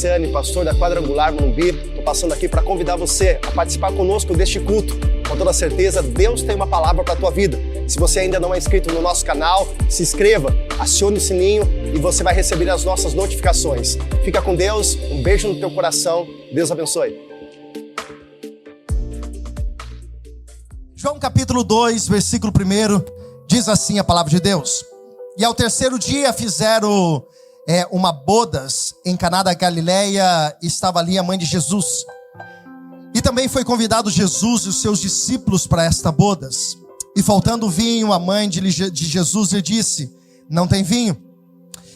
Graciane, pastor da Quadrangular Morumbi. Estou passando aqui para convidar você a participar conosco deste culto. Com toda certeza, Deus tem uma palavra para a tua vida. Se você ainda não é inscrito no nosso canal, se inscreva, acione o sininho e você vai receber as nossas notificações. Fica com Deus, um beijo no teu coração, Deus abençoe. João capítulo 2, versículo 1, diz assim a palavra de Deus. E ao terceiro dia fizeram uma bodas em Caná da Galileia, e estava ali a mãe de Jesus. E também foi convidado Jesus e os seus discípulos para esta bodas. E faltando vinho, a mãe de Jesus lhe disse: não tem vinho.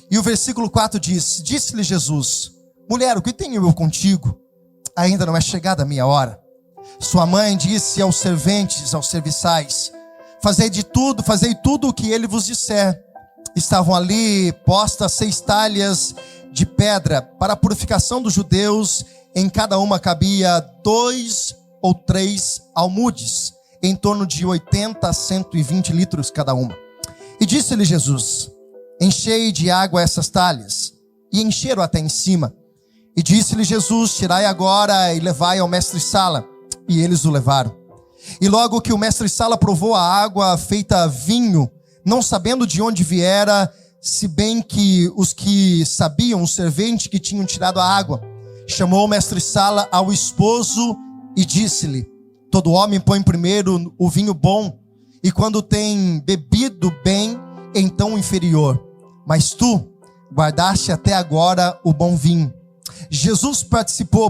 E o versículo 4 diz: disse-lhe Jesus: mulher, o que tenho eu contigo? Ainda não é chegada a minha hora. Sua mãe disse aos serventes, aos serviçais: fazei tudo o que ele vos disser. Estavam ali postas 6 talhas de pedra para a purificação dos judeus. Em cada uma cabia 2 ou 3 almudes, em torno de 80 a 120 litros cada uma. E disse-lhe Jesus: enchei de água essas talhas. E encheram até em cima. E disse-lhe Jesus: tirai agora e levai ao mestre-sala. E eles o levaram. E logo que o mestre-sala provou a água feita vinho, não sabendo de onde viera, se bem que os que sabiam, o servente que tinham tirado a água, chamou o mestre-sala ao esposo e disse-lhe: todo homem põe primeiro o vinho bom, e quando tem bebido bem, então o inferior. Mas tu guardaste até agora o bom vinho. Jesus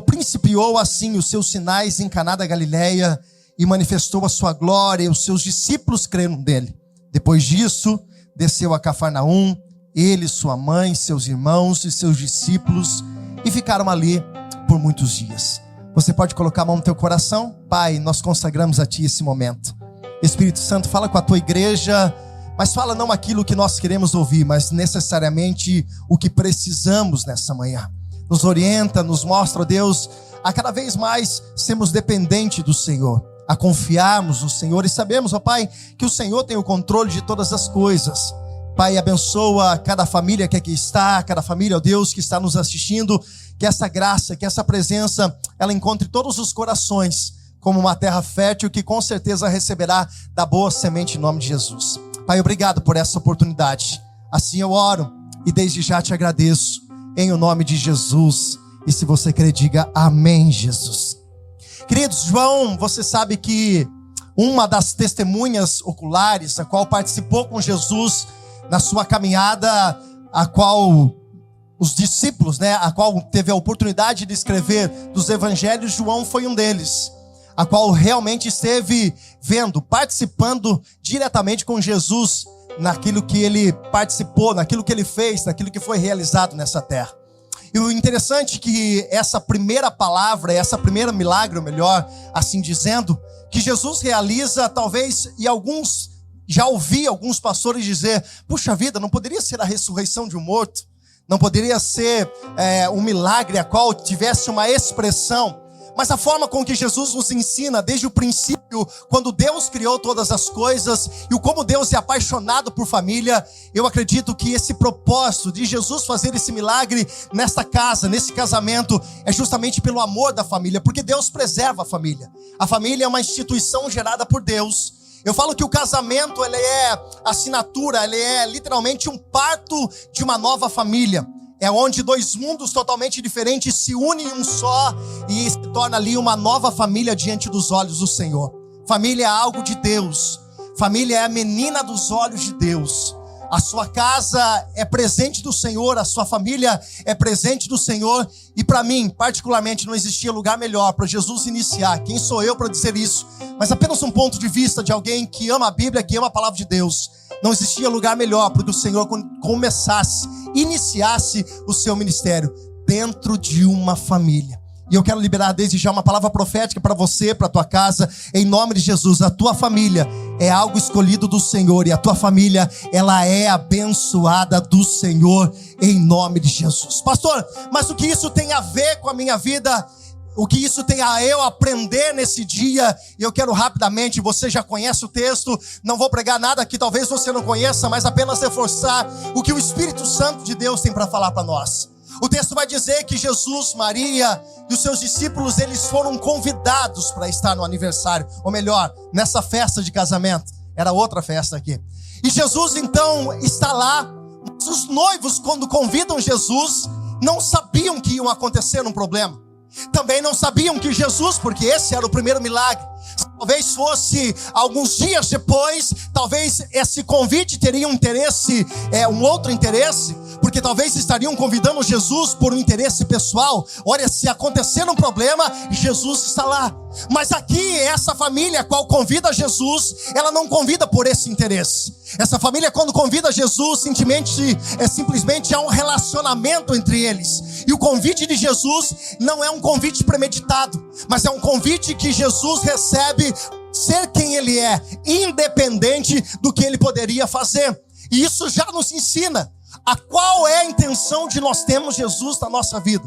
principiou assim os seus sinais em Caná da Galileia e manifestou a sua glória, e os seus discípulos creram nele. Depois disso, desceu a Cafarnaum, ele, sua mãe, seus irmãos e seus discípulos, e ficaram ali por muitos dias. Você pode colocar a mão no teu coração? Pai, nós consagramos a Ti esse momento. Espírito Santo, fala com a Tua igreja, mas fala não aquilo que nós queremos ouvir, mas necessariamente o que precisamos nessa manhã. Nos orienta, nos mostra, Deus, a cada vez mais sermos dependentes do Senhor, a confiarmos no Senhor e sabemos, ó Pai, que o Senhor tem o controle de todas as coisas. Pai, abençoa cada família que aqui está, cada família, ó Deus, que está nos assistindo, que essa graça, que essa presença, ela encontre todos os corações como uma terra fértil que com certeza receberá da boa semente em nome de Jesus. Pai, obrigado por essa oportunidade. Assim eu oro e desde já te agradeço em o nome de Jesus. E se você crê, diga amém, Jesus. Queridos, João, você sabe que uma das testemunhas oculares, a qual participou com Jesus na sua caminhada, a qual os discípulos, a qual teve a oportunidade de escrever dos evangelhos, João foi um deles, a qual realmente esteve vendo, participando diretamente com Jesus naquilo que ele participou, naquilo que ele fez, naquilo que foi realizado nessa terra. E o interessante é que essa primeira palavra, essa primeira milagre, ou melhor, assim dizendo, que Jesus realiza, talvez, e alguns, já ouvi alguns pastores dizer: puxa vida, não poderia ser a ressurreição de um morto? Não poderia ser um milagre a qual tivesse uma expressão? Mas a forma com que Jesus nos ensina desde o princípio, quando Deus criou todas as coisas, e como Deus é apaixonado por família, eu acredito que esse propósito de Jesus fazer esse milagre nesta casa, nesse casamento, é justamente pelo amor da família, porque Deus preserva a família. A família é uma instituição gerada por Deus. Eu falo que o casamento, ele é assinatura, ele é literalmente um parto de uma nova família. É onde 2 mundos totalmente diferentes se unem em um só e se torna ali uma nova família diante dos olhos do Senhor. Família é algo de Deus. Família é a menina dos olhos de Deus. A sua casa é presente do Senhor, a sua família é presente do Senhor. E para mim, particularmente, não existia lugar melhor para Jesus iniciar. Quem sou eu para dizer isso? Mas apenas um ponto de vista de alguém que ama a Bíblia, que ama a palavra de Deus. Não existia lugar melhor para que o Senhor iniciasse o seu ministério dentro de uma família. E eu quero liberar desde já uma palavra profética para você, para a tua casa, em nome de Jesus. A tua família é algo escolhido do Senhor, e a tua família, ela é abençoada do Senhor, em nome de Jesus. Pastor, mas o que isso tem a ver com a minha vida? O que isso tem a eu aprender nesse dia? E eu quero rapidamente, você já conhece o texto, não vou pregar nada que talvez você não conheça, mas apenas reforçar o que o Espírito Santo de Deus tem para falar para nós. O texto vai dizer que Jesus, Maria e os seus discípulos, eles foram convidados para estar no aniversário, ou melhor, nessa festa de casamento. Era outra festa aqui. E Jesus então está lá. Mas os noivos, quando convidam Jesus, não sabiam que iam acontecer um problema. Também não sabiam que Jesus, porque esse era o primeiro milagre, talvez fosse alguns dias depois, talvez esse convite teria um interesse, um outro interesse, porque talvez estariam convidando Jesus por um interesse pessoal. Olha, se acontecer um problema, Jesus está lá. Mas aqui, essa família, a qual convida Jesus, ela não convida por esse interesse. Essa família, quando convida Jesus, simplesmente há um relacionamento entre eles. E o convite de Jesus não é um convite premeditado, mas é um convite que Jesus recebe ser quem ele é, independente do que ele poderia fazer. E isso já nos ensina a qual é a intenção de nós termos Jesus na nossa vida.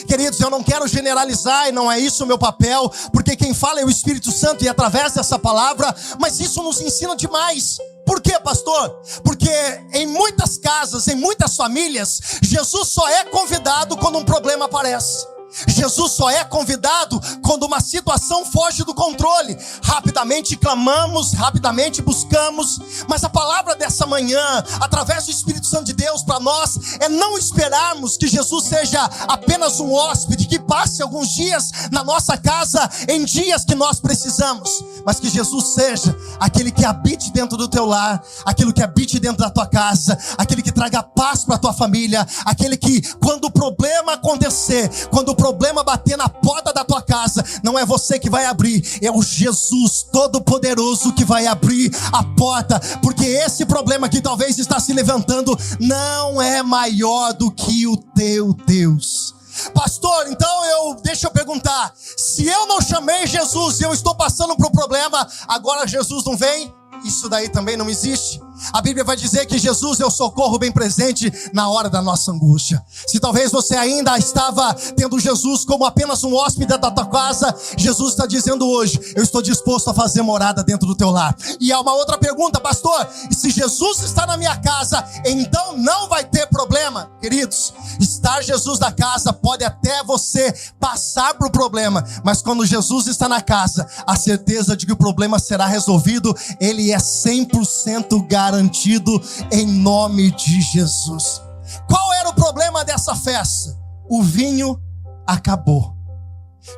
Queridos, eu não quero generalizar, e não é isso o meu papel, porque quem fala é o Espírito Santo e através dessa palavra, mas isso nos ensina demais. Por quê, pastor? Porque em muitas casas, em muitas famílias, Jesus só é convidado quando um problema aparece. Jesus só é convidado quando uma situação foge do controle. Rapidamente clamamos, rapidamente buscamos. Mas a palavra dessa manhã, através do Espírito Santo de Deus para nós, é não esperarmos que Jesus seja apenas um hóspede, que passe alguns dias na nossa casa em dias que nós precisamos, mas que Jesus seja aquele que habite dentro do teu lar, aquele que habite dentro da tua casa, aquele que traga paz para a tua família, aquele que, quando o problema acontecer, quando o problema bater na porta da tua casa, não é você que vai abrir, é o Jesus Todo-Poderoso que vai abrir a porta, porque esse problema que talvez está se levantando não é maior do que o teu Deus. Pastor, então deixa eu perguntar, se eu não chamei Jesus e eu estou passando por um problema, agora Jesus não vem? Isso daí também não existe. A Bíblia vai dizer que Jesus é o socorro bem presente na hora da nossa angústia. Se talvez você ainda estava tendo Jesus como apenas um hóspede da tua casa, Jesus está dizendo hoje, eu estou disposto a fazer morada dentro do teu lar. E há uma outra pergunta, pastor, se Jesus está na minha casa, então não vai ter problema? Queridos, estar Jesus na casa pode até você passar por problema, mas quando Jesus está na casa, a certeza de que o problema será resolvido, ele é 100% garantido em nome de Jesus. Qual era o problema dessa festa? O vinho acabou.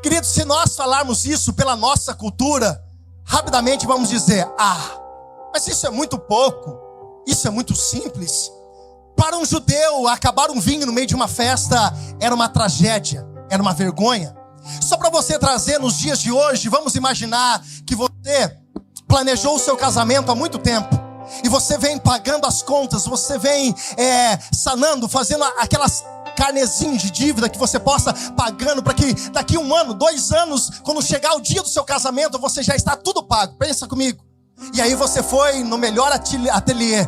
Queridos, se nós falarmos isso pela nossa cultura, rapidamente vamos dizer, mas isso é muito pouco, isso é muito simples. Para um judeu, acabar um vinho no meio de uma festa era uma tragédia, era uma vergonha. Só para você trazer nos dias de hoje, vamos imaginar que você planejou o seu casamento há muito tempo, e você vem pagando as contas, você vem sanando, fazendo aquelas carnezinhos de dívida que você possa pagando, para que daqui 1 ano, 2 anos, quando chegar o dia do seu casamento, você já está tudo pago. Pensa comigo. E aí você foi no melhor ateliê.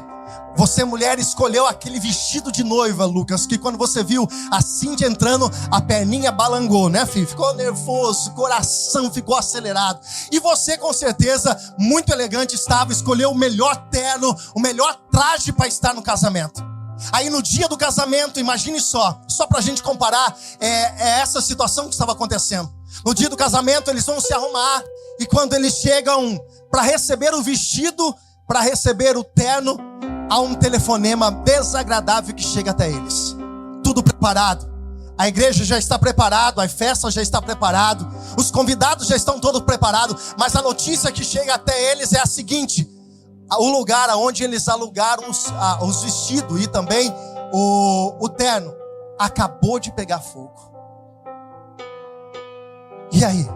Você, mulher, escolheu aquele vestido de noiva, Lucas, que quando você viu a Cíntia entrando, a perninha balangou, né, filho? Ficou nervoso, o coração ficou acelerado. E você, com certeza, muito elegante estava, escolheu o melhor terno, o melhor traje para estar no casamento. Aí no dia do casamento, imagine só pra gente comparar, essa situação que estava acontecendo. No dia do casamento, eles vão se arrumar, e quando eles chegam para receber o vestido, para receber o terno, há um telefonema desagradável que chega até eles. Tudo preparado. A igreja já está preparada, a festa já está preparada, os convidados já estão todos preparados, mas a notícia que chega até eles é a seguinte: o lugar onde eles alugaram os vestidos e também o terno acabou de pegar fogo. E aí?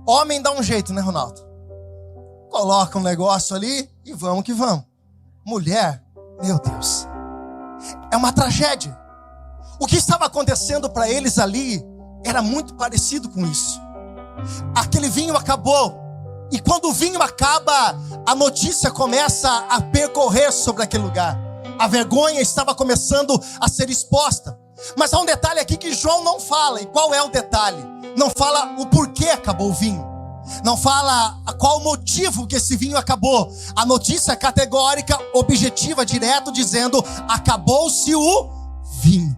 Homem dá um jeito, né, Ronaldo? Coloca um negócio ali e vamos que vamos. Mulher, meu Deus, é uma tragédia. O que estava acontecendo para eles ali era muito parecido com isso. Aquele vinho acabou, e quando o vinho acaba, a notícia começa a percorrer sobre aquele lugar. A vergonha estava começando a ser exposta. Mas há um detalhe aqui que João não fala. E qual é o detalhe? Não fala o porquê acabou o vinho. Não fala qual o motivo que esse vinho acabou. A notícia é categórica, objetiva, direto, dizendo: acabou-se o vinho.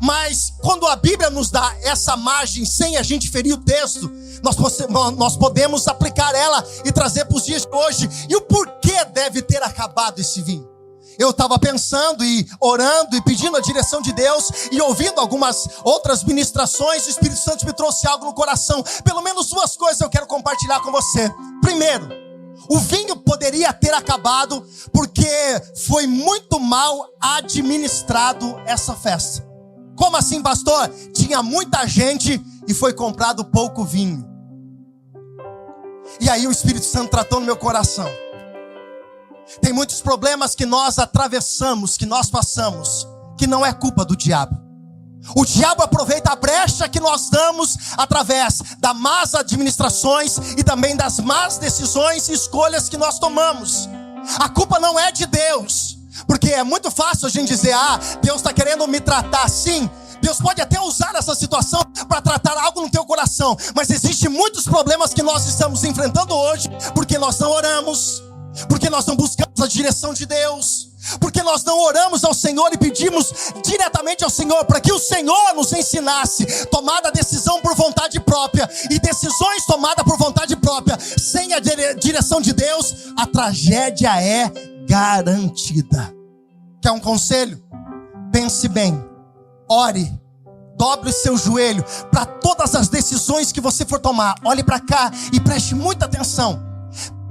Mas quando a Bíblia nos dá essa margem sem a gente ferir o texto, nós podemos aplicar ela e trazer para os dias de hoje. E o porquê deve ter acabado esse vinho? Eu estava pensando e orando e pedindo a direção de Deus e ouvindo algumas outras ministrações. O Espírito Santo me trouxe algo no coração. Pelo menos duas coisas eu quero compartilhar com você. Primeiro, o vinho poderia ter acabado porque foi muito mal administrado essa festa. Como assim, pastor? Tinha muita gente e foi comprado pouco vinho. E aí o Espírito Santo tratou no meu coração. Tem muitos problemas que nós atravessamos, que nós passamos, que não é culpa do diabo. O diabo aproveita a brecha que nós damos através das más administrações e também das más decisões e escolhas que nós tomamos. A culpa não é de Deus, porque é muito fácil a gente dizer, Deus está querendo me tratar assim. Deus pode até usar essa situação para tratar algo no teu coração, mas existem muitos problemas que nós estamos enfrentando hoje, porque nós não oramos, porque nós não buscamos a direção de Deus, porque nós não oramos ao Senhor e pedimos diretamente ao Senhor para que o Senhor nos ensinasse tomada a decisão por vontade própria. E decisões tomadas por vontade própria sem a direção de Deus, a tragédia é garantida. Quer um conselho? Pense bem, ore, dobre o seu joelho para todas as decisões que você for tomar. Olhe para cá e preste muita atenção.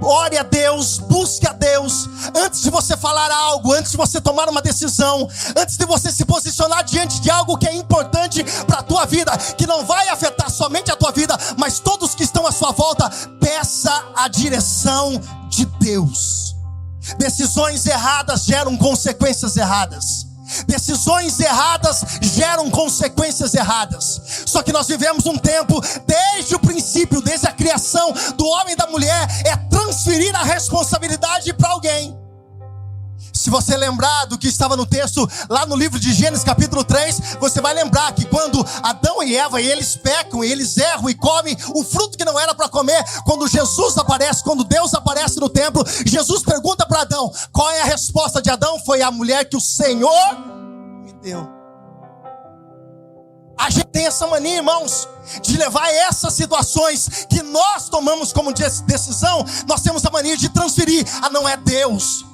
Ore a Deus, busque a Deus, antes de você falar algo, antes de você tomar uma decisão, antes de você se posicionar diante de algo que é importante para a tua vida, que não vai afetar somente a tua vida, mas todos que estão à sua volta. Peça a direção de Deus. Decisões erradas geram consequências erradas. Decisões erradas geram consequências erradas. Só que nós vivemos um tempo, desde o princípio, desde a criação do homem e da mulher, é transferir a responsabilidade para alguém. Se você lembrar do que estava no texto lá no livro de Gênesis capítulo 3, você vai lembrar que quando Adão e Eva, eles pecam, eles erram e comem o fruto que não era para comer, quando Jesus aparece, quando Deus aparece no templo, Jesus pergunta para Adão, qual é a resposta de Adão? Foi a mulher que o Senhor me deu. A gente tem essa mania, irmãos, de levar essas situações que nós tomamos como decisão, nós temos a mania de transferir, não é Deus.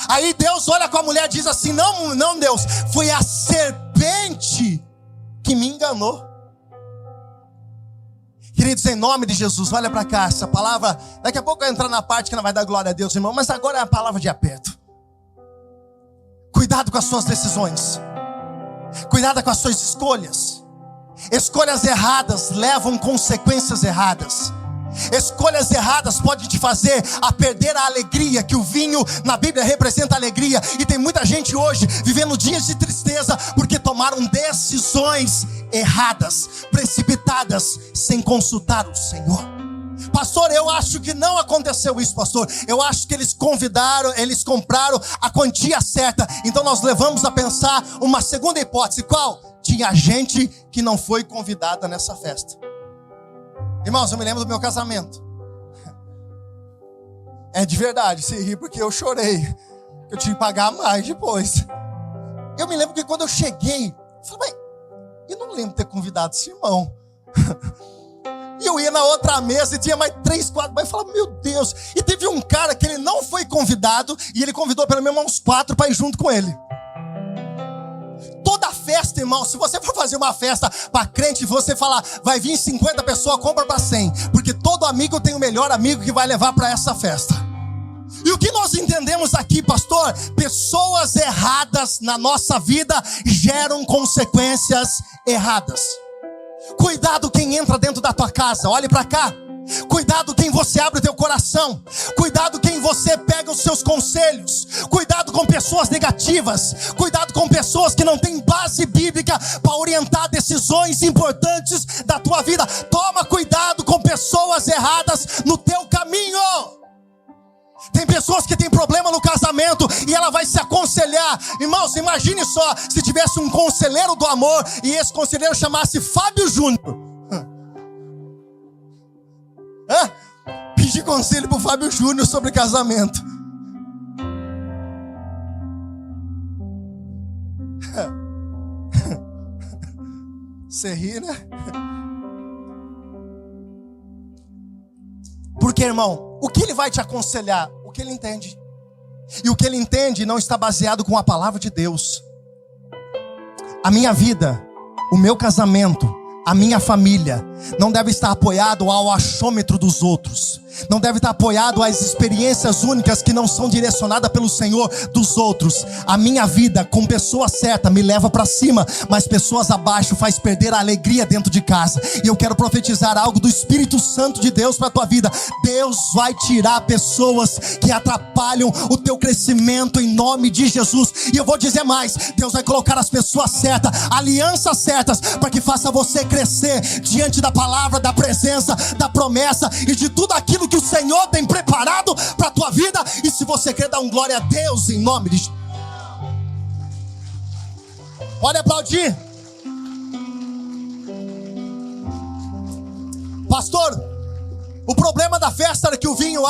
Aí Deus olha com a mulher e diz assim, não Deus, foi a serpente que me enganou. Queridos, em nome de Jesus, olha para cá, essa palavra, daqui a pouco vai entrar na parte que não vai dar glória a Deus, irmão, mas agora é a palavra de aperto. Cuidado com as suas decisões, cuidado com as suas escolhas. Escolhas erradas levam consequências erradas. Escolhas erradas podem te fazer a perder a alegria, que o vinho na Bíblia representa alegria. E tem muita gente hoje vivendo dias de tristeza porque tomaram decisões erradas, precipitadas, sem consultar o Senhor. Pastor, eu acho que não aconteceu isso, pastor. Eu acho que eles compraram a quantia certa. Então nós levamos a pensar uma segunda hipótese. Qual? Tinha gente que não foi convidada nessa festa. Irmãos, eu me lembro do meu casamento. É de verdade, se ri porque eu chorei. Eu tinha que pagar mais depois. Eu me lembro que quando eu cheguei, eu falei, mas eu não lembro de ter convidado esse irmão. E eu ia na outra mesa e tinha mais 3, 4, mas eu falava, meu Deus. E teve um cara que ele não foi convidado e ele convidou pelo menos uns 4 para ir junto com ele. Toda festa, irmão, se você for fazer uma festa para crente, você falar, vai vir 50 pessoas, compra para 100. Porque todo amigo tem o melhor amigo que vai levar para essa festa. E o que nós entendemos aqui, pastor? Pessoas erradas na nossa vida geram consequências erradas. Cuidado quem entra dentro da tua casa, olhe para cá. Cuidado quem você abre o teu coração. Cuidado quem você pega os seus conselhos. Cuidado com pessoas negativas. Cuidado com pessoas que não têm base bíblica para orientar decisões importantes da tua vida. Toma cuidado com pessoas erradas no teu caminho. Tem pessoas que têm problema no casamento e ela vai se aconselhar. Irmãos, imagine só se tivesse um conselheiro do amor e esse conselheiro chamasse Fábio Júnior. Pedir conselho para o Fábio Júnior sobre casamento. Você ri, né? Porque, irmão, o que ele vai te aconselhar? O que ele entende. E o que ele entende não está baseado com a palavra de Deus. A minha vida, o meu casamento, a minha família não deve estar apoiado ao achômetro dos outros. Não deve estar apoiado às experiências únicas que não são direcionadas pelo Senhor dos outros. A minha vida com pessoa certa me leva para cima, mas pessoas abaixo faz perder a alegria dentro de casa. E eu quero profetizar algo do Espírito Santo de Deus para a tua vida. Deus vai tirar pessoas que atrapalham o teu crescimento em nome de Jesus. E eu vou dizer mais, Deus vai colocar as pessoas certas, alianças certas, para que faça você crescer diante da palavra, da presença, da promessa e de tudo aquilo que o Senhor tem preparado para a tua vida. E se você quer dar um glória a Deus em nome de Jesus, pode aplaudir. Pastor, o problema da festa era que o vinho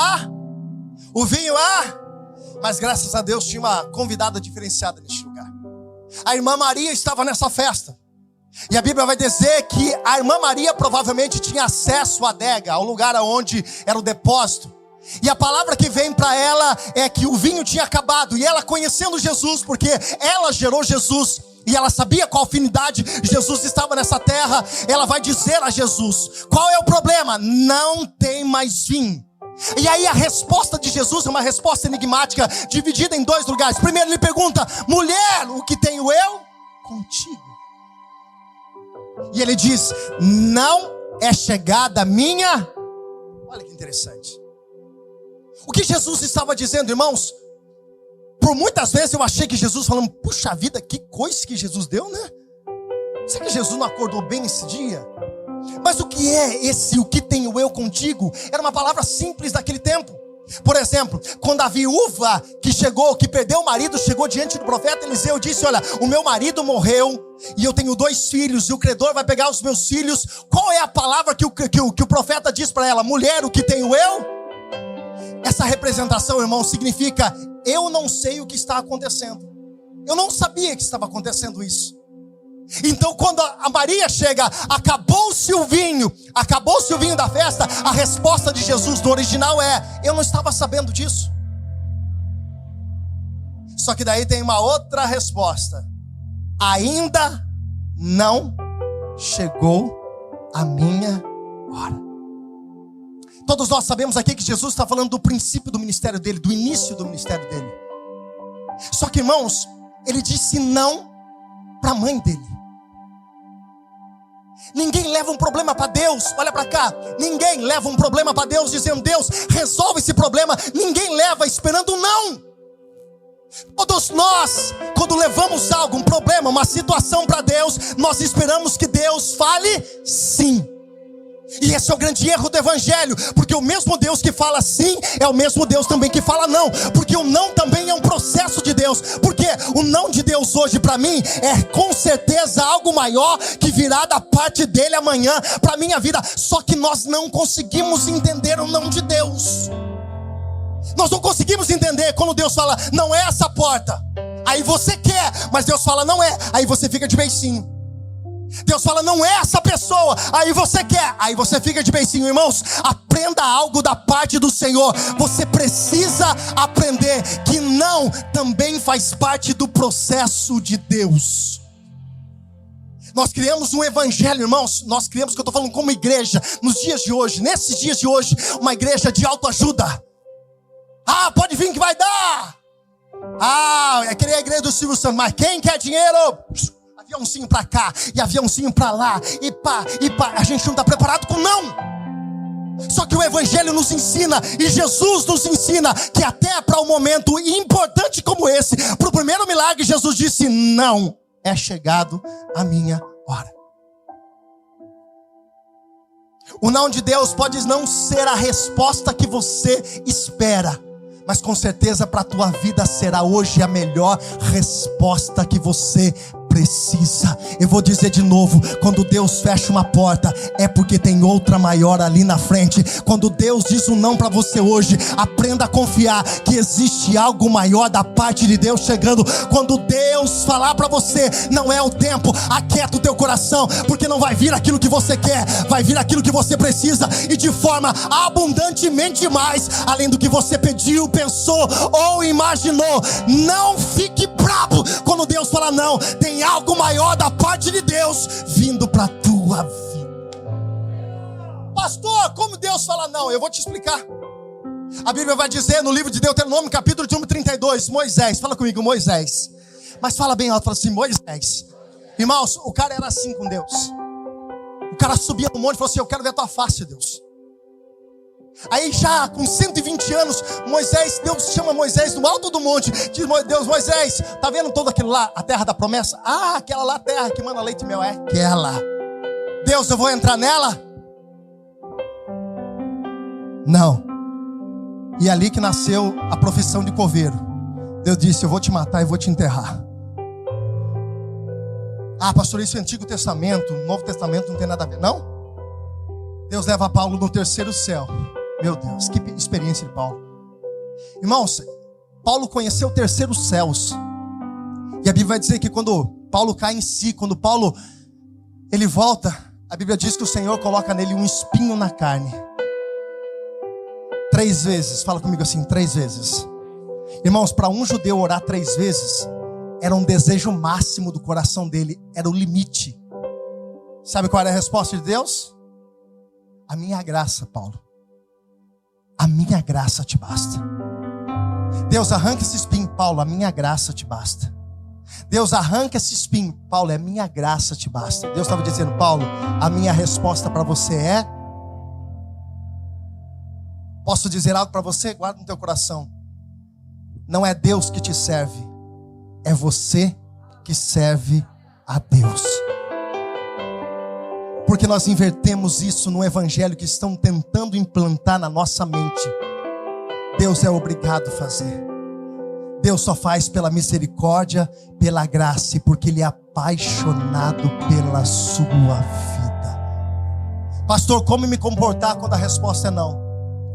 mas graças a Deus tinha uma convidada diferenciada neste lugar. A irmã Maria estava nessa festa. E a Bíblia vai dizer que a irmã Maria provavelmente tinha acesso à adega, ao lugar onde era o depósito. E a palavra que vem para ela é que o vinho tinha acabado. E ela, conhecendo Jesus, porque ela gerou Jesus, e ela sabia qual afinidade Jesus estava nessa terra, ela vai dizer a Jesus: qual é o problema? Não tem mais vinho. E aí a resposta de Jesus é uma resposta enigmática, dividida em dois lugares. Primeiro ele pergunta: mulher, o que tenho eu contigo? E ele diz: não é chegada a minha. Olha que interessante. O que Jesus estava dizendo, irmãos? Por muitas vezes eu achei que Jesus falando: puxa vida, que coisa que Jesus deu, né? Será que Jesus não acordou bem nesse dia? Mas o que é esse o que tenho eu contigo? Era uma palavra simples daquele tempo. Por exemplo, quando a viúva que perdeu o marido, chegou diante do profeta Eliseu e disse: olha, o meu marido morreu e eu tenho 2 filhos e o credor vai pegar os meus filhos. Qual é a palavra que o profeta diz para ela? Mulher, o que tenho eu? Essa representação, irmão, significa: eu não sei o que está acontecendo. Eu não sabia que estava acontecendo isso. Então quando a Maria chega: acabou-se o vinho da festa, a resposta de Jesus no original é: eu não estava sabendo disso. Só que daí tem uma outra resposta: ainda não chegou a minha hora. Todos nós sabemos aqui que Jesus está falando do princípio do ministério dele, do início do ministério dele. Só que, irmãos, ele disse não para a mãe dele. Ninguém leva um problema para Deus, olha para cá, ninguém leva um problema para Deus dizendo: Deus, resolve esse problema. Ninguém leva esperando um não. Todos nós, quando levamos algo, um problema, uma situação para Deus, nós esperamos que Deus fale sim. E esse é o grande erro do evangelho, porque o mesmo Deus que fala sim é o mesmo Deus também que fala não, porque o não também é um processo de Deus, porque o não de Deus hoje para mim é com certeza algo maior que virá da parte dele amanhã para a minha vida. Só que nós não conseguimos entender o não de Deus. Nós não conseguimos entender quando Deus fala: não é essa porta, aí você quer, mas Deus fala: não é, aí você fica de beicinho. Deus fala: não é essa pessoa, aí você quer, aí você fica de beicinho. Irmãos, aprenda algo da parte do Senhor. Você precisa aprender que não também faz parte do processo de Deus. Nós criamos um evangelho, irmãos. Nós criamos, que eu estou falando como igreja, nos dias de hoje, nesses dias de hoje, uma igreja de autoajuda. Ah, pode vir que vai dar. Ah, é que nem a igreja do Silvio Santos. Mas quem quer dinheiro? Aviãozinho para cá e aviãozinho para lá, e pá. A gente não está preparado com não. Só que o evangelho nos ensina, e Jesus nos ensina, que até para um momento importante como esse, para o primeiro milagre, Jesus disse: não é chegado a minha hora. O não de Deus pode não ser a resposta que você espera, mas com certeza para a tua vida será hoje a melhor resposta que você precisa. Eu vou dizer de novo: quando Deus fecha uma porta, é porque tem outra maior ali na frente. Quando Deus diz um não para você hoje, aprenda a confiar que existe algo maior da parte de Deus chegando. Quando Deus falar para você, não é o tempo, aquieta o teu coração, porque não vai vir aquilo que você quer, vai vir aquilo que você precisa, e de forma abundantemente mais, além do que você pediu, pensou ou imaginou. Não fique bravo quando Deus fala não. Tem algo maior da parte de Deus vindo para a tua vida. Pastor, como Deus fala não? Eu vou te explicar. A Bíblia vai dizer no livro de Deuteronômio, capítulo de número 32, Moisés, fala comigo, Moisés. Mas fala bem alto, fala assim, Moisés. Irmãos, o cara era assim com Deus. O cara subia no monte e falou assim: eu quero ver a tua face, Deus. Aí já com 120 anos, Deus chama Moisés do alto do monte. Diz Deus: Moisés, tá vendo todo aquilo lá, a terra da promessa? Ah, aquela lá, a terra que manda leite e mel, é aquela. Deus, eu vou entrar nela? Não. E ali que nasceu a profissão de coveiro. Deus disse: eu vou te matar e vou te enterrar. Ah, pastor, isso é Antigo Testamento, Novo Testamento não tem nada a ver. Não? Deus leva Paulo no terceiro céu. Meu Deus, que experiência de Paulo. Irmãos, Paulo conheceu o terceiro céus. E a Bíblia vai dizer que quando Paulo cai em si, quando Paulo ele volta, a Bíblia diz que o Senhor coloca nele um espinho na carne. 3 vezes, fala comigo assim, 3 vezes. Irmãos, para um judeu orar 3 vezes era um desejo máximo do coração dele, era o limite. Sabe qual era a resposta de Deus? A minha graça, Paulo. A minha graça te basta. Deus, arranca esse espinho, Paulo, a minha graça te basta. Deus, arranca esse espinho, Paulo, a minha graça te basta. Deus estava dizendo: Paulo, a minha resposta para você é... Posso dizer algo para você? Guarda no teu coração. Não é Deus que te serve, é você que serve a Deus. Porque nós invertemos isso no evangelho que estão tentando implantar na nossa mente. Deus é obrigado a fazer. Deus só faz pela misericórdia, pela graça, e porque Ele é apaixonado pela sua vida. Pastor, como me comportar quando a resposta é não?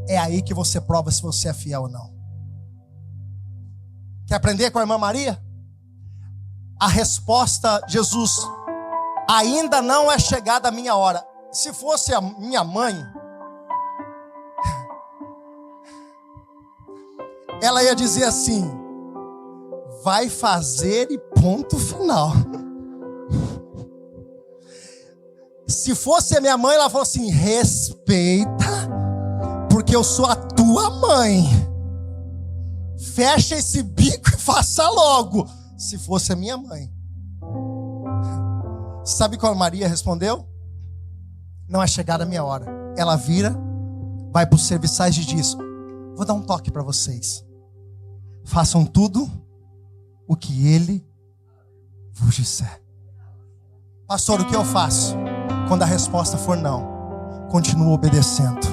É aí que você prova se você é fiel ou não. Quer aprender com a irmã Maria? A resposta, Jesus: ainda não é chegada a minha hora. Se fosse a minha mãe, ela ia dizer assim: vai fazer e ponto final. Se fosse a minha mãe, ela falou assim: respeita, porque eu sou a tua mãe. Fecha esse bico e faça logo. Se fosse a minha mãe. Sabe qual Maria respondeu? Não é chegada a minha hora. Ela vira, vai para os serviçais e diz: vou dar um toque para vocês. Façam tudo o que Ele vos disser. Pastor, o que eu faço? Quando a resposta for não, continua obedecendo.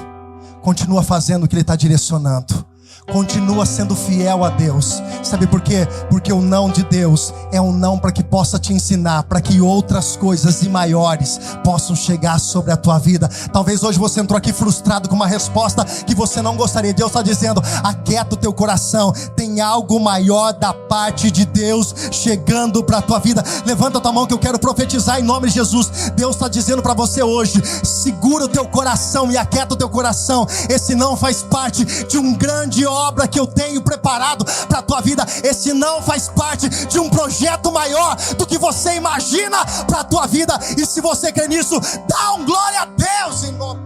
Continua fazendo o que Ele está direcionando. Continua sendo fiel a Deus. Sabe por quê? Porque o não de Deus é um não para que possa te ensinar, para que outras coisas e maiores possam chegar sobre a tua vida. Talvez hoje você entrou aqui frustrado com uma resposta que você não gostaria. Deus está dizendo: aquieta o teu coração, tem algo maior da parte de Deus chegando para a tua vida. Levanta a tua mão que eu quero profetizar em nome de Jesus. Deus está dizendo para você hoje: segura o teu coração e aquieta o teu coração. Esse não faz parte de um grande obra que eu tenho preparado para a tua vida. Esse não faz parte de um projeto maior do que você imagina para a tua vida. E se você crê nisso, dá um glória a Deus em nome.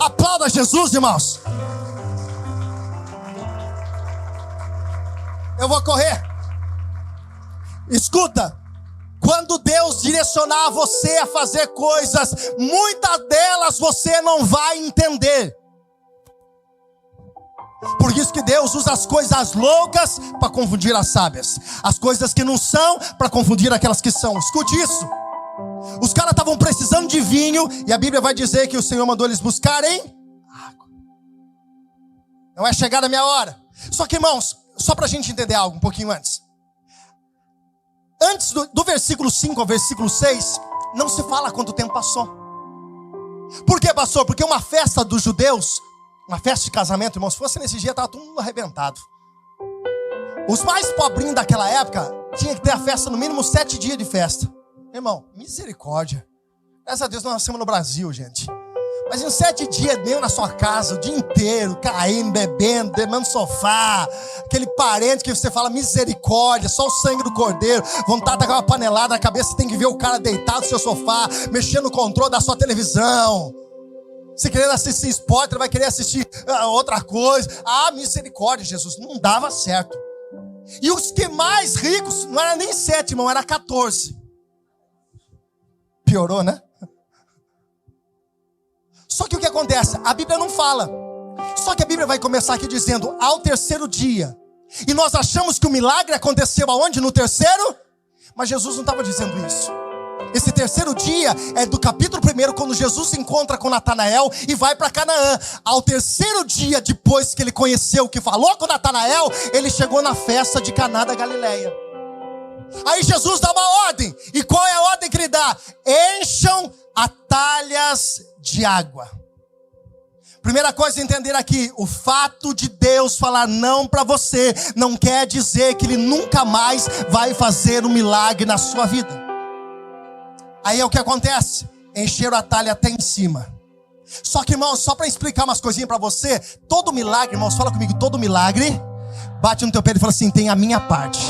Aplauda Jesus, irmãos. Eu vou correr. Escuta, quando Deus direcionar você a fazer coisas, muitas delas você não vai entender. Por isso que Deus usa as coisas loucas para confundir as sábias, as coisas que não são para confundir aquelas que são. Escute isso. Os caras estavam precisando de vinho, e a Bíblia vai dizer que o Senhor mandou eles buscarem água. Não é chegada a minha hora. Só que, irmãos, só para a gente entender algo um pouquinho antes. Antes do versículo 5 ao versículo 6, não se fala quanto tempo passou. Por quê, pastor? Porque uma festa dos judeus, uma festa de casamento, irmãos, se fosse nesse dia, estava todo mundo arrebentado. Os mais pobrinhos daquela época tinha que ter a festa no mínimo 7 dias de festa. Irmão, misericórdia. Graças a Deus nós nascemos no Brasil, gente. Mas em 7 dias, mesmo na sua casa, o dia inteiro, caindo, bebendo, no sofá, aquele parente que você fala misericórdia, só o sangue do cordeiro, vontade de dar uma panelada na cabeça, você tem que ver o cara deitado no seu sofá, mexendo no controle da sua televisão. Se querendo assistir esporte, ele vai querer assistir outra coisa. Ah, misericórdia, Jesus, não dava certo. E os que mais ricos, não era nem 7, irmão, era 14. Piorou, né? Só que o que acontece? A Bíblia não fala. Só que a Bíblia vai começar aqui dizendo, ao terceiro dia. E nós achamos que o milagre aconteceu aonde? No terceiro? Mas Jesus não estava dizendo isso. Esse terceiro dia é do capítulo 1, quando Jesus se encontra com Natanael e vai para Canaã. Ao terceiro dia, depois que ele conheceu, que falou com Natanael, ele chegou na festa de Caná da Galileia. Aí Jesus dá uma ordem. E qual é a ordem que ele dá? Encham atalhas de água. Primeira coisa a entender aqui, o fato de Deus falar não para você, não quer dizer que Ele nunca mais vai fazer um milagre na sua vida. Aí é o que acontece, encheram a talha até em cima. Só que, irmãos, só para explicar umas coisinhas para você, todo milagre, irmãos, fala comigo, todo milagre, bate no teu peito e fala assim, tem a minha parte.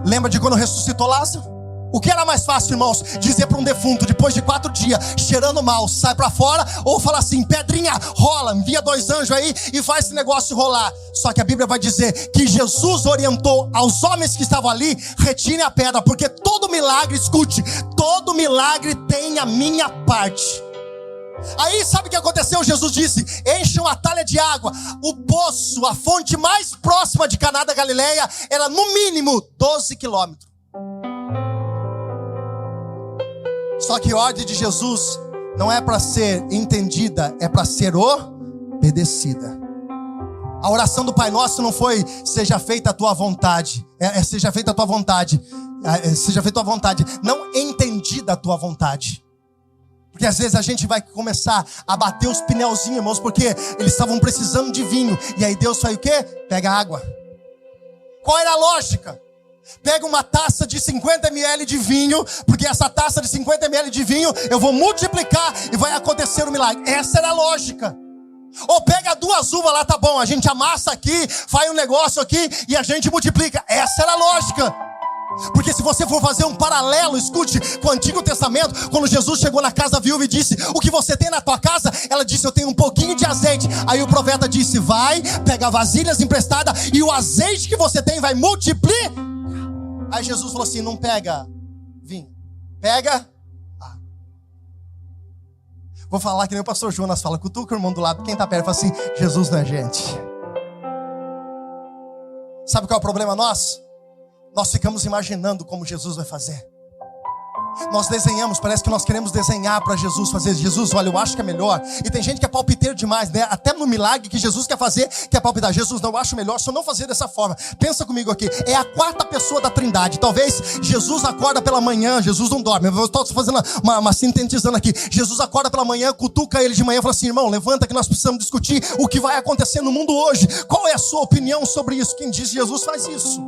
Lembra de quando ressuscitou Lázaro? O que era mais fácil, irmãos? Dizer para um defunto, depois de 4 dias, cheirando mal, sai para fora, ou falar assim, pedrinha, rola, envia 2 anjos aí e faz esse negócio rolar. Só que a Bíblia vai dizer que Jesus orientou aos homens que estavam ali, retirem a pedra, porque todo milagre, escute, todo milagre tem a minha parte. Aí sabe o que aconteceu? Jesus disse, encham a talha de água. O poço, a fonte mais próxima de Caná da Galileia, era no mínimo 12 quilômetros. Só que a ordem de Jesus não é para ser entendida, é para ser obedecida. A oração do Pai Nosso não foi, seja feita a tua vontade. Seja feita a tua vontade. Seja feita a tua vontade. Não entendida a tua vontade. Porque às vezes a gente vai começar a bater os pneuzinhos, irmãos, porque eles estavam precisando de vinho. E aí Deus faz o quê? Pega água. Qual era a lógica? Pega uma taça de 50 ml de vinho, porque essa taça de 50 ml de vinho eu vou multiplicar e vai acontecer um milagre. Essa era a lógica. Ou pega 2 uvas lá, tá bom, a gente amassa aqui, faz um negócio aqui e a gente multiplica. Essa era a lógica. Porque se você for fazer um paralelo, escute, com o Antigo Testamento, quando Jesus chegou na casa da viúva e disse, o que você tem na tua casa? Ela disse, eu tenho um pouquinho de azeite. Aí o profeta disse, vai, pega vasilhas emprestadas e o azeite que você tem vai multiplicar. Aí Jesus falou assim, não pega vinho, pega água. Vou falar que nem o pastor Jonas fala, cutuca o irmão do lado, quem está perto, fala assim, Jesus não é gente. Sabe qual é o problema nosso? Nós ficamos imaginando como Jesus vai fazer. Nós desenhamos, parece que nós queremos desenhar para Jesus fazer. Jesus, olha, eu acho que é melhor. E tem gente que é palpiteiro demais, né? Até no milagre que Jesus quer fazer, quer palpitar. Jesus, não, eu acho melhor se eu não fazer dessa forma. Pensa comigo aqui, é a 4ª pessoa da Trindade. Talvez Jesus acorda pela manhã, Jesus não dorme. Eu estou fazendo uma sintetizando aqui. Jesus acorda pela manhã, cutuca ele de manhã e fala assim, irmão, levanta que nós precisamos discutir o que vai acontecer no mundo hoje. Qual é a sua opinião sobre isso? Quem diz Jesus faz isso.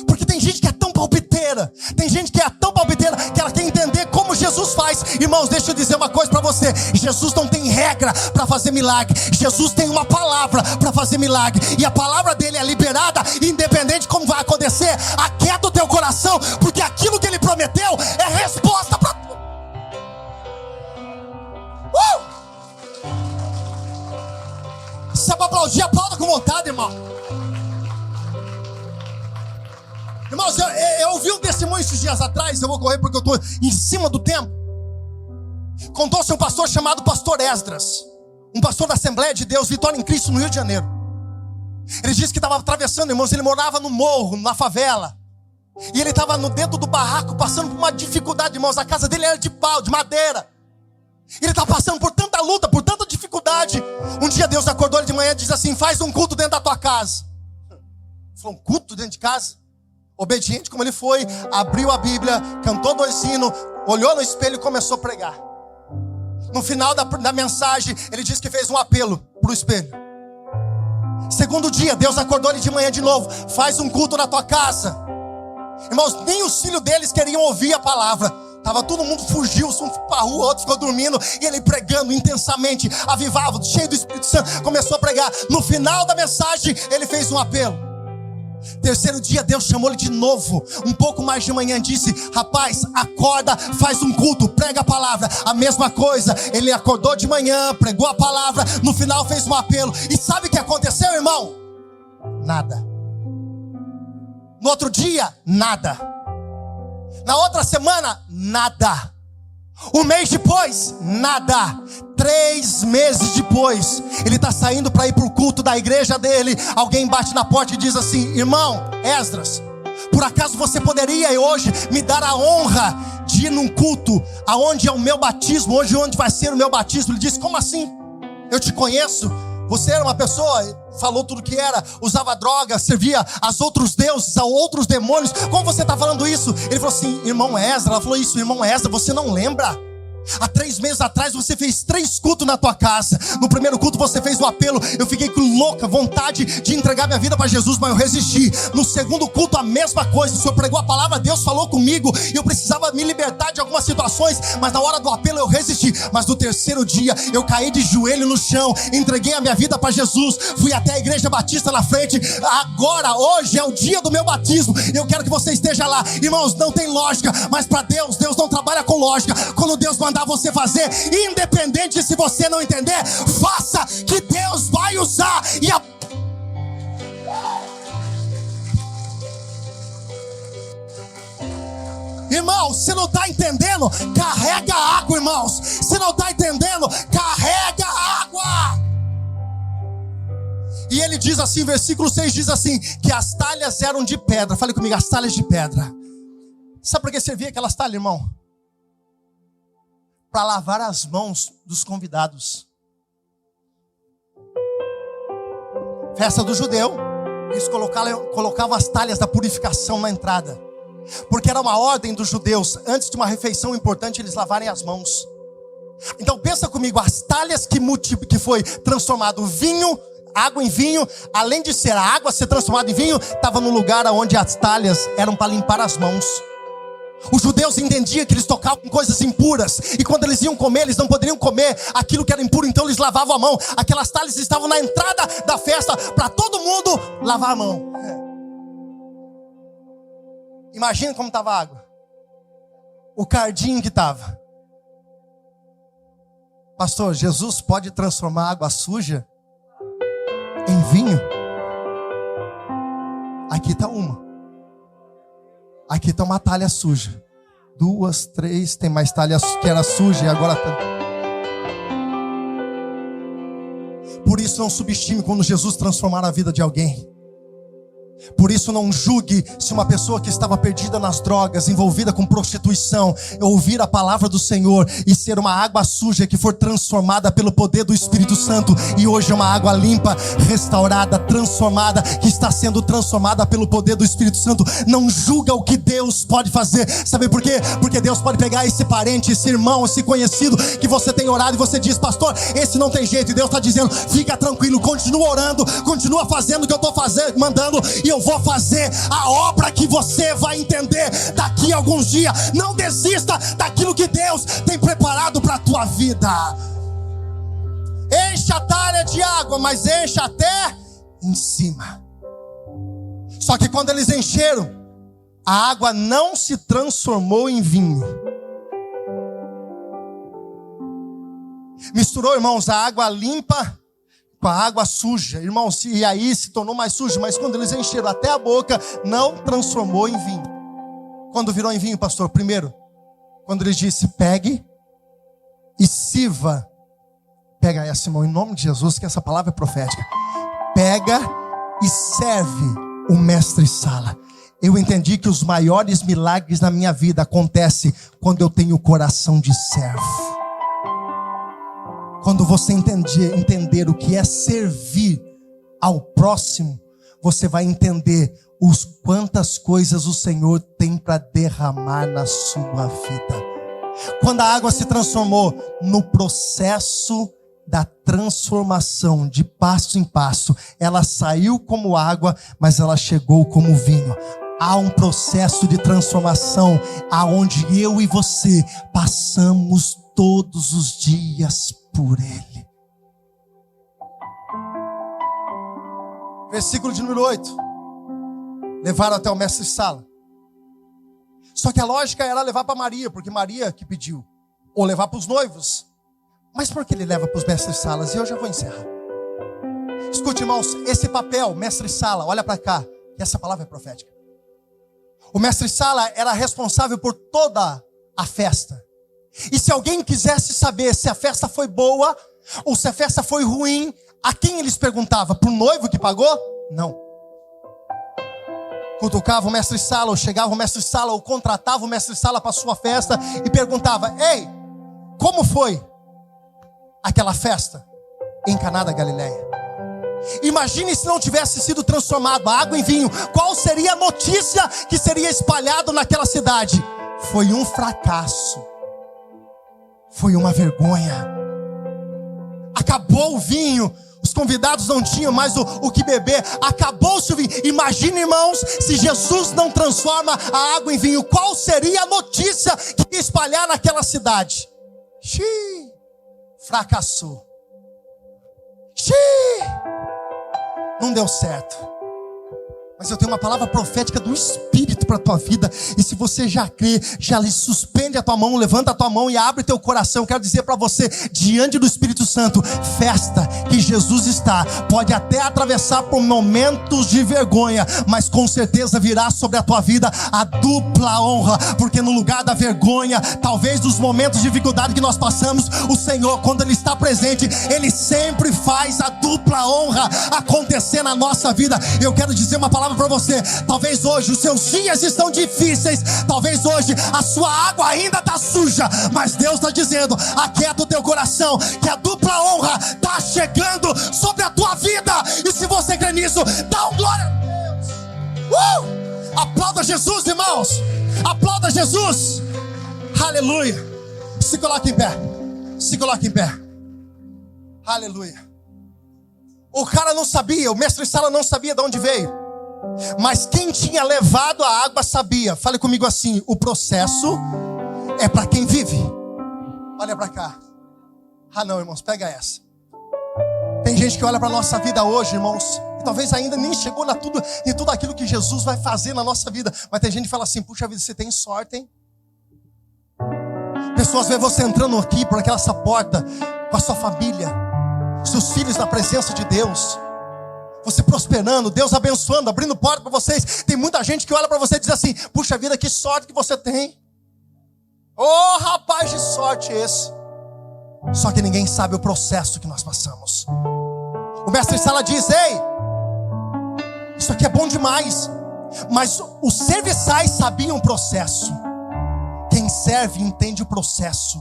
Porque tem gente que é tão palpiteira, tem gente que é tão palpiteira que ela quer entender como Jesus faz. Irmãos, deixa eu dizer uma coisa para você, Jesus não tem regra para fazer milagre. Jesus tem uma palavra para fazer milagre, e a palavra dele é liberada, independente de como vai acontecer. Aquieta o teu coração, porque aquilo que ele prometeu é resposta para tudo. Se é para aplaudir, aplauda com vontade, irmão. Irmãos, eu ouvi um testemunho esses dias atrás, eu vou correr porque eu estou em cima do tempo. Contou-se um pastor chamado Pastor Esdras, um pastor da Assembleia de Deus, Vitória em Cristo, no Rio de Janeiro. Ele disse que estava atravessando, irmãos, ele morava no morro, na favela. E ele estava dentro do barraco, passando por uma dificuldade, irmãos. A casa dele era de pau, de madeira. Ele estava passando por tanta luta, por tanta dificuldade. Um dia Deus acordou ele de manhã e disse assim, faz um culto dentro da tua casa. Ele falou, um culto dentro de casa? Obediente como ele foi, abriu a Bíblia, cantou 2 hinos, olhou no espelho e começou a pregar. No final da mensagem, ele disse que fez um apelo para o espelho. Segundo dia, Deus acordou ele de manhã de novo. Faz um culto na tua casa. Irmãos, nem os filhos deles queriam ouvir a palavra. Todo mundo fugiu, um para a rua, outro ficou dormindo. E ele pregando intensamente, avivado, cheio do Espírito Santo, começou a pregar. No final da mensagem, ele fez um apelo. Terceiro dia, Deus chamou ele de novo, um pouco mais de manhã, disse: rapaz, acorda, faz um culto, prega a palavra. A mesma coisa, ele acordou de manhã, pregou a palavra, no final fez um apelo. E sabe o que aconteceu, irmão? Nada. No outro dia, nada. Na outra semana, nada. Um mês depois, nada. 3 meses depois, ele está saindo para ir para o culto da igreja dele. Alguém bate na porta e diz assim: irmão Esdras, por acaso você poderia hoje me dar a honra de ir num culto aonde é o meu batismo, hoje onde vai ser o meu batismo? Ele disse: como assim? Eu te conheço. Você era uma pessoa, falou tudo que era, usava droga, servia aos outros deuses, a outros demônios. Como você está falando isso? Ele falou assim: irmão Esdras. Ela falou isso: irmão Esdras, você não lembra? Há 3 meses atrás você fez 3 cultos na tua casa. No primeiro culto você fez um apelo. Eu fiquei com louca vontade de entregar minha vida para Jesus, mas eu resisti. No segundo culto a mesma coisa. O Senhor pregou a palavra, Deus falou comigo. Eu precisava me libertar de algumas situações, mas na hora do apelo eu resisti. Mas no terceiro dia eu caí de joelho no chão, entreguei a minha vida para Jesus. Fui até a igreja batista na frente. Agora, hoje é o dia do meu batismo. Eu quero que você esteja lá. Irmãos, não tem lógica, mas para Deus, Deus não trabalha com lógica. Quando Deus mandar você fazer, independente se você não entender, faça, que Deus vai usar. Irmão, você não está entendendo? Carrega água, irmãos. Você não está entendendo? Carrega água. E ele diz assim, versículo 6 diz assim, que as talhas eram de pedra. Fale comigo, as talhas de pedra. Sabe por que servia aquelas talhas, irmão? Para lavar as mãos dos convidados. Festa do judeu, eles colocavam as talhas da purificação na entrada, porque era uma ordem dos judeus, antes de uma refeição importante, eles lavarem as mãos. Então pensa comigo, as talhas que foi transformado vinho, água em vinho, além de ser a água ser transformada em vinho, estava no lugar onde as talhas eram para limpar as mãos. Os judeus entendiam que eles tocavam com coisas impuras, e quando eles iam comer, eles não poderiam comer aquilo que era impuro, então eles lavavam a mão. Aquelas talhas estavam na entrada da festa, para todo mundo lavar a mão. Imagina como estava a água, o cardinho que estava. Pastor, Jesus pode transformar água suja em vinho? Aqui está uma. Aqui está uma talha suja. 2, 3, tem mais talha que era suja e agora está. Por isso não subestime quando Jesus transformar a vida de alguém. Por isso não julgue se uma pessoa que estava perdida nas drogas, envolvida com prostituição, ouvir a palavra do Senhor e ser uma água suja que for transformada pelo poder do Espírito Santo, e hoje é uma água limpa, restaurada, transformada, que está sendo transformada pelo poder do Espírito Santo. Não julga o que Deus pode fazer. Sabe por quê? Porque Deus pode pegar esse parente, esse irmão, esse conhecido que você tem orado e você diz: pastor, esse não tem jeito, e Deus está dizendo: fica tranquilo, continua orando, continua fazendo o que eu estou fazendo, mandando, e eu vou fazer a obra que você vai entender daqui a alguns dias. Não desista daquilo que Deus tem preparado para a tua vida. Enche a talha de água, mas enche até em cima. Só que quando eles encheram, a água não se transformou em vinho. Misturou, irmãos, a água limpa com a água suja, irmãos, e aí se tornou mais sujo. Mas quando eles encheram até a boca, não transformou em vinho. Quando virou em vinho, pastor? Primeiro, quando ele disse: pegue e sirva. Pega essa, irmão, em nome de Jesus, que essa palavra é profética. Pega e serve o mestre Sala. Eu entendi que os maiores milagres na minha vida acontecem quando eu tenho o coração de servo. Quando você entender o que é servir ao próximo, você vai entender quantas coisas o Senhor tem para derramar na sua vida. Quando a água se transformou, no processo da transformação, de passo em passo, ela saiu como água, mas ela chegou como vinho. Há um processo de transformação, aonde eu e você passamos todos os dias por ele. Versículo de número 8. Levaram até o mestre-sala. Só que a lógica era levar para Maria, porque Maria que pediu. Ou levar para os noivos. Mas por que ele leva para os mestres-salas? E eu já vou encerrar. Escute, irmãos, esse papel, mestre-sala, olha para cá, que essa palavra é profética. O mestre-sala era responsável por toda a festa. E se alguém quisesse saber se a festa foi boa ou se a festa foi ruim, a quem eles perguntavam? Para o noivo que pagou? Não. Cutucava o mestre-sala, ou chegava o mestre-sala, ou contratava o mestre-sala para a sua festa e perguntava: ei, como foi aquela festa em Caná da Galileia? Imagine se não tivesse sido transformado a água em vinho. Qual seria a notícia que seria espalhada naquela cidade? Foi um fracasso. Foi uma vergonha. Acabou o vinho. Os convidados não tinham mais o que beber. Acabou-se o vinho. Imagine, irmãos, se Jesus não transforma a água em vinho. Qual seria a notícia que ia espalhar naquela cidade? Fracassou. Não deu certo. Mas eu tenho uma palavra profética do Espírito para a tua vida. E se você já crê, já lhe suspende a tua mão, levanta a tua mão e abre teu coração. Quero dizer para você, diante do Espírito Santo, festa que Jesus está, pode até atravessar por momentos de vergonha, mas com certeza virá sobre a tua vida a dupla honra. Porque no lugar da vergonha, talvez dos momentos de dificuldade que nós passamos, o Senhor, quando Ele está presente, Ele sempre faz a dupla honra acontecer na nossa vida. Eu quero dizer uma palavra para você. Talvez hoje os seus dias estão difíceis, talvez hoje a sua água ainda está suja, mas Deus está dizendo: aquieta o teu coração, que a dupla honra está chegando sobre a tua vida. E se você crê nisso, dá um glória a Deus. Aplauda Jesus, irmãos. Aplauda Jesus. Aleluia. Se coloque em pé. Se coloque em pé. Aleluia. O cara não sabia, o mestre-sala não sabia de onde veio, mas quem tinha levado a água sabia. Fale comigo assim: o processo é para quem vive. Olha para cá. Ah não, irmãos, pega essa. Tem gente que olha para a nossa vida hoje, irmãos, e talvez ainda nem chegou em tudo aquilo que Jesus vai fazer na nossa vida. Mas tem gente que fala assim: puxa vida, você tem sorte, hein? Pessoas veem você entrando aqui por aquela porta, com a sua família, seus filhos na presença de Deus, você prosperando, Deus abençoando, abrindo porta para vocês. Tem muita gente que olha para você e diz assim: puxa vida, que sorte que você tem. Oh, rapaz de sorte esse. Só que ninguém sabe o processo que nós passamos. O mestre-sala diz: ei, isso aqui é bom demais. Mas os serviçais sabiam o processo. Quem serve entende o processo.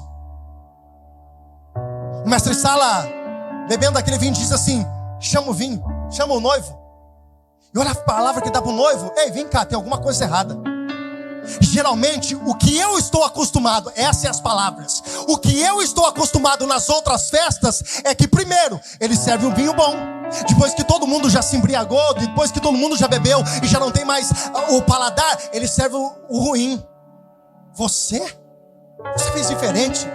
O mestre-sala, bebendo aquele vinho, diz assim: chama o vinho, chama o noivo. E olha a palavra que dá para o noivo: ei, vem cá, tem alguma coisa errada. Geralmente, o que eu estou acostumado, essas são as palavras, o que eu estou acostumado nas outras festas é que primeiro, ele serve um vinho bom. Depois que todo mundo já se embriagou, depois que todo mundo já bebeu e já não tem mais o paladar, ele serve o ruim. Você fez diferente.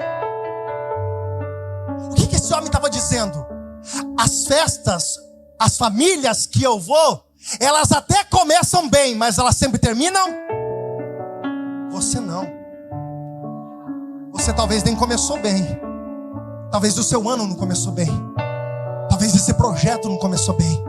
O que esse homem estava dizendo? As festas, as famílias que eu vou, elas até começam bem, mas elas sempre terminam. Você não. Você talvez nem começou bem. Talvez o seu ano não começou bem. Talvez esse projeto não começou bem.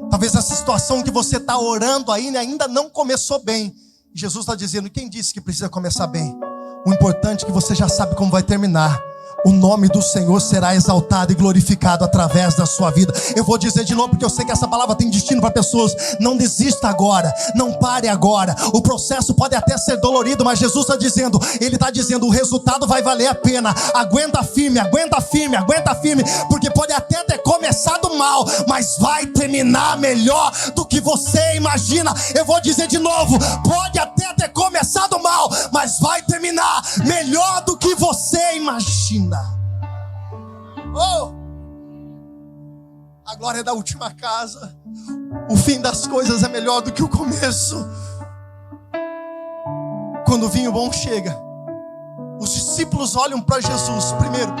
Talvez essa situação que você está orando ainda não começou bem. Jesus está dizendo: quem disse que precisa começar bem? O importante é que você já sabe como vai terminar. o nome do Senhor será exaltado e glorificado através da sua vida. Eu vou dizer de novo, porque eu sei que essa palavra tem destino para pessoas. Não desista agora, não pare agora. O processo pode até ser dolorido, mas Jesus está dizendo, Ele está dizendo, o resultado vai valer a pena. Aguenta firme, aguenta firme, aguenta firme, porque pode até ter começado mal, mas vai terminar melhor do que você imagina. Eu vou dizer de novo, pode até ter começado mal, mas vai terminar melhor do que você imagina. Oh, a glória da última casa. O fim das coisas é melhor do que o começo. Quando o vinho bom chega, os discípulos olham para Jesus. Primeiro,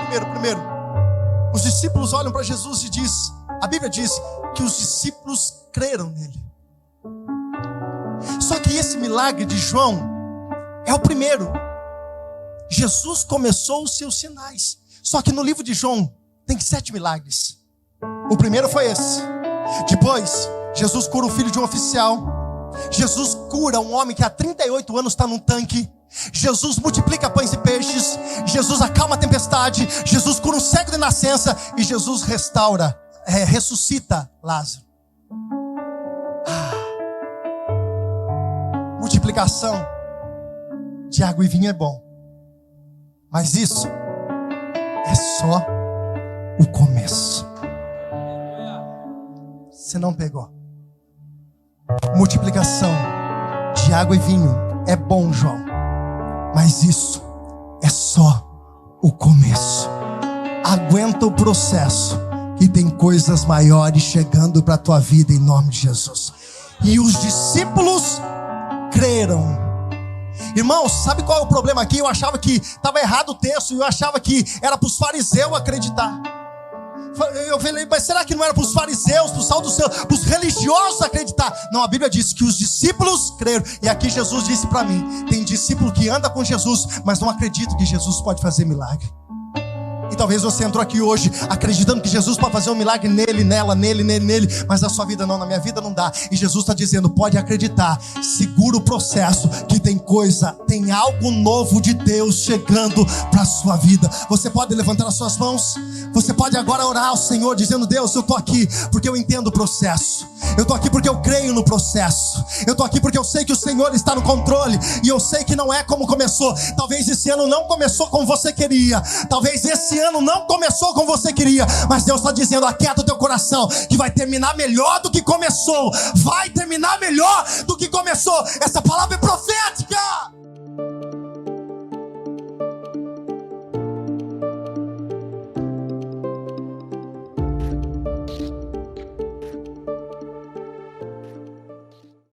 os discípulos olham para Jesus e diz, a Bíblia diz que os discípulos creram nele. Só que esse milagre de João é o primeiro. Jesus começou os seus sinais. Só que no livro de João tem 7 milagres. O primeiro foi esse. Depois, Jesus cura o filho de um oficial. Jesus cura um homem que há 38 anos está num tanque. Jesus multiplica pães e peixes. Jesus acalma a tempestade. Jesus cura um cego de nascença. E Jesus ressuscita Lázaro. Multiplicação de água e vinho é bom, mas isso é só o começo. Você não pegou. Multiplicação de água e vinho é bom, João, mas isso é só o começo. Aguenta o processo, que tem coisas maiores chegando para a tua vida em nome de Jesus. E os discípulos creram. Irmãos, sabe qual é o problema aqui? Eu achava que estava errado o texto. Eu achava que era para os fariseus acreditar. Eu falei, mas será que não era para os fariseus, para os religiosos acreditar? Não, a Bíblia diz que os discípulos creram. E aqui Jesus disse para mim, tem discípulo que anda com Jesus, mas não acredita que Jesus pode fazer milagre. E talvez você entrou aqui hoje acreditando que Jesus pode fazer um milagre nele, nela, nele, mas na sua vida não, na minha vida não dá. E Jesus está dizendo, pode acreditar, segura o processo, que tem algo novo de Deus chegando para a sua vida. Você pode levantar as suas mãos, você pode agora orar ao Senhor dizendo, Deus, eu estou aqui porque eu entendo o processo. Eu estou aqui porque eu creio no processo. Eu estou aqui porque eu sei que o Senhor está no controle. E eu sei que não é como começou. Talvez esse ano não começou como você queria. Talvez esse ano não começou como você queria. Mas Deus está dizendo, aquieta o teu coração, que vai terminar melhor do que começou. Vai terminar melhor do que começou. Essa palavra é